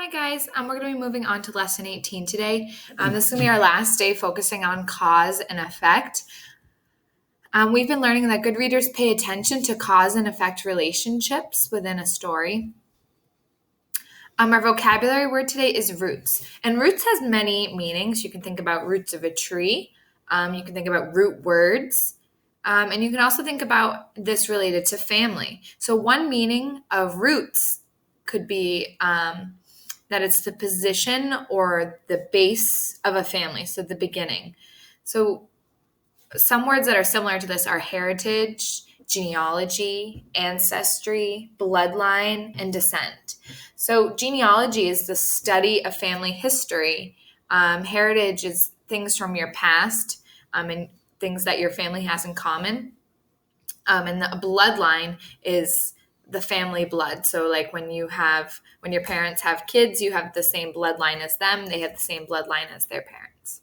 Hi guys, we're going to be moving on to lesson 18 today. This is going to be our last day focusing on cause and effect. We've been learning that good readers pay attention to cause and effect relationships within a story. Our vocabulary word today is roots, and roots has many meanings. You can think about roots of a tree, you can think about root words, and you can also think about this related to family. So one meaning of roots could be that it's the position or the base of a family, so the beginning. So some words that are similar to this are heritage, genealogy, ancestry, bloodline, and descent. So genealogy is the study of family history. Heritage is things from your past and things that your family has in common. And the bloodline is the family blood. So like when your parents have kids, you have the same bloodline as them. They have the same bloodline as their parents.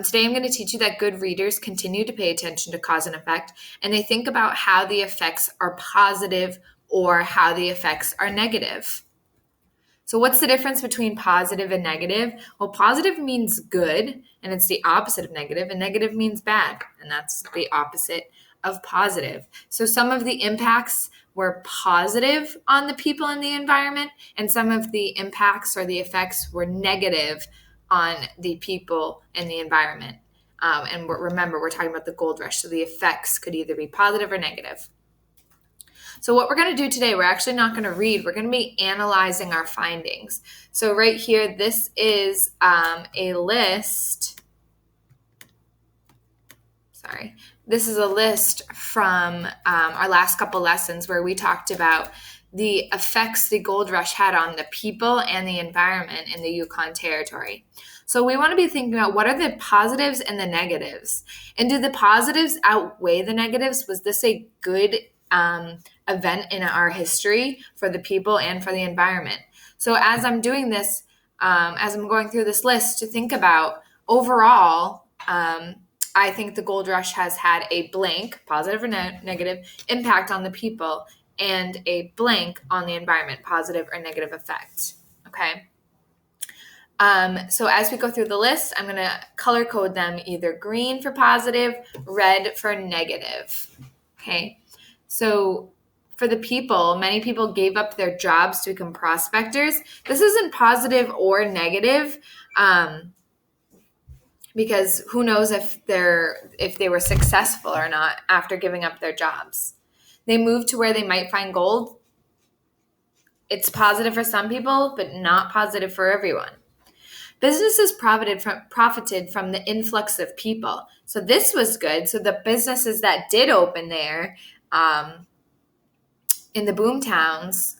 Today I'm going to teach you that good readers continue to pay attention to cause and effect, and they think about how the effects are positive or how the effects are negative. So what's the difference between positive and negative? Well, positive means good, and it's the opposite of negative, and negative means bad, and that's the opposite of positive. So some of the impacts were positive on the people in the environment, and some of the impacts or the effects were negative on the people and the environment. And remember, we're talking about the gold rush, so the effects could either be positive or negative. So what we're going to do today, we're actually not going to read. We're going to be analyzing our findings. So right here, this is a list. This is a list from our last couple lessons where we talked about the effects the gold rush had on the people and the environment in the Yukon Territory. So we want to be thinking about what are the positives and the negatives, and do the positives outweigh the negatives? Was this a good event in our history for the people and for the environment? So as I'm doing this, as I'm going through this list, to think about overall, I think the gold rush has had a blank, positive or negative, impact on the people, and a blank on the environment, positive or negative effect. Okay. So as we go through the list, I'm going to color code them either green for positive, red for negative. Okay. So for the people, many people gave up their jobs to become prospectors. This isn't positive or negative. Because who knows if they were successful or not after giving up their jobs. They moved to where they might find gold. It's positive for some people, but not positive for everyone. Businesses profited from the influx of people. So this was good. So the businesses that did open there in the boom towns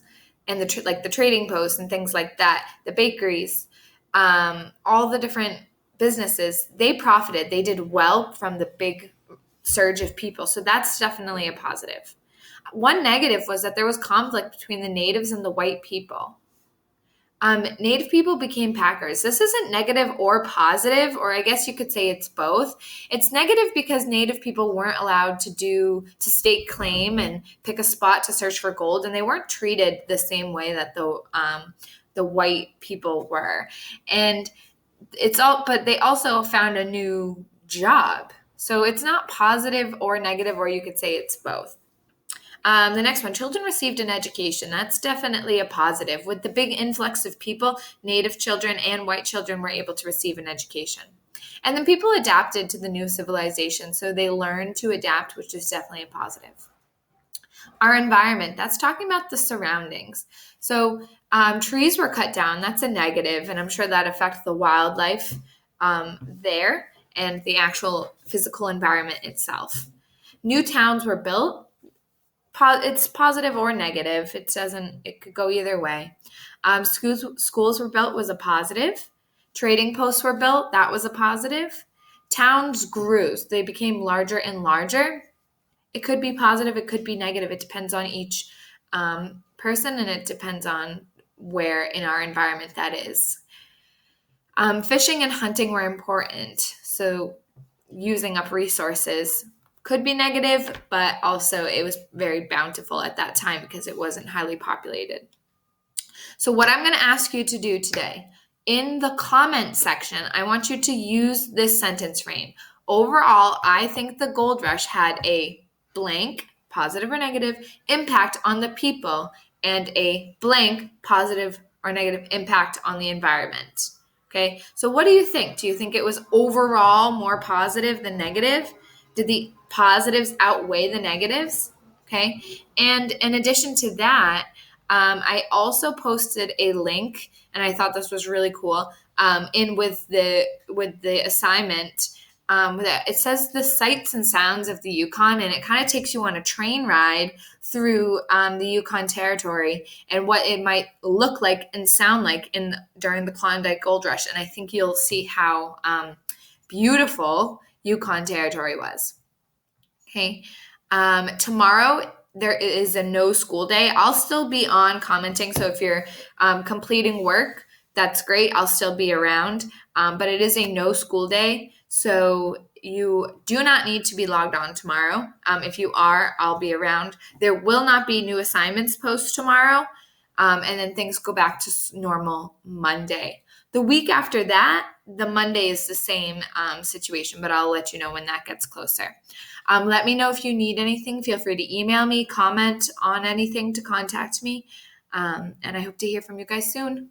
and the trading posts and things like that, the bakeries, all the different businesses, they profited. They did well from the big surge of people. So that's definitely a positive. One negative was that there was conflict between the natives and the white people. Native people became packers. This isn't negative or positive, or I guess you could say it's both. It's negative because Native people weren't allowed to stake claim and pick a spot to search for gold, and they weren't treated the same way that the white people were. And but they also found a new job. So it's not positive or negative, or you could say it's both. The next one, children received an education. That's definitely a positive. With the big influx of people, Native children and white children were able to receive an education. And then people adapted to the new civilization. So they learned to adapt, which is definitely a positive. Our environment, that's talking about the surroundings. So trees were cut down. That's a negative, and I'm sure that affects the wildlife there and the actual physical environment itself. New towns were built. It's positive or negative. It could go either way. Schools were built was a positive. Trading posts were built. That was a positive. Towns grew. So they became larger and larger. It could be positive. It could be negative. It depends on each person, and it depends on where in our environment that is. Fishing and hunting were important. So using up resources could be negative, but also it was very bountiful at that time because it wasn't highly populated. So what I'm going to ask you to do today, in the comment section, I want you to use this sentence frame. Overall, I think the gold rush had a blank, positive or negative, impact on the people and a blank, positive or negative impact on the environment. Okay, so what do you think? Do you think it was overall more positive than negative? Did the positives outweigh the negatives? Okay, and in addition to that, I also posted a link, and I thought this was really cool. In with the assignment, that it says the sights and sounds of the Yukon, and it kind of takes you on a train ride through the Yukon Territory and what it might look like and sound like during the Klondike Gold Rush. And I think you'll see how beautiful Yukon Territory was. Okay. Tomorrow there is a no school day. I'll still be on commenting. So if you're completing work, that's great. I'll still be around. But it is a no school day. So you do not need to be logged on tomorrow. If you are, I'll be around. There will not be new assignments post tomorrow. And then things go back to normal Monday. The week after that, the Monday is the same situation, but I'll let you know when that gets closer. Let me know if you need anything. Feel free to email me, comment on anything to contact me. And I hope to hear from you guys soon.